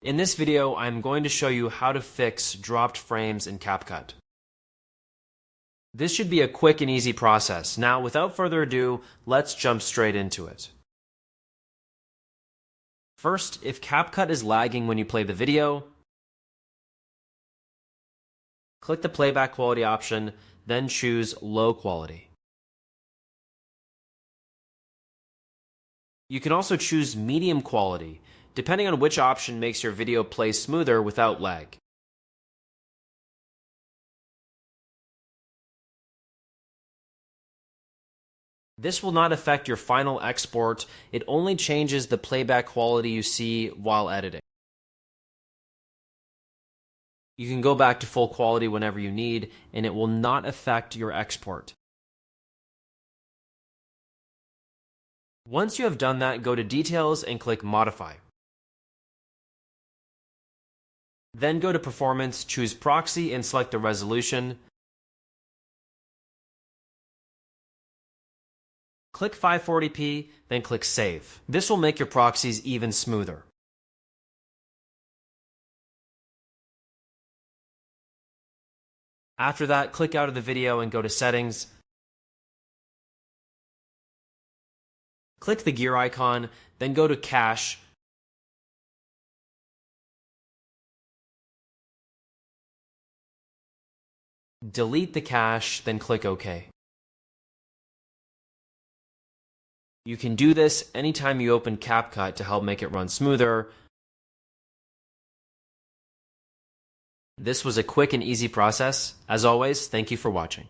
In this video, I'm going to show you how to fix dropped frames in CapCut. This should be a quick and easy process. Now, without further ado, let's jump straight into it. First, if CapCut is lagging when you play the video, click the playback quality option, then choose low quality. You can also choose medium quality, depending on which option makes your video play smoother without lag. This will not affect your final export, it only changes the playback quality you see while editing. You can go back to full quality whenever you need, and it will not affect your export. Once you have done that, go to Details and click Modify. Then go to Performance, choose Proxy, and select the resolution. Click 540p, then click Save. This will make your proxies even smoother. After that, click out of the video and go to Settings. Click the gear icon, then go to Cache. Delete the cache, then click OK. You can do this anytime you open CapCut to help make it run smoother. This was a quick and easy process. As always, thank you for watching.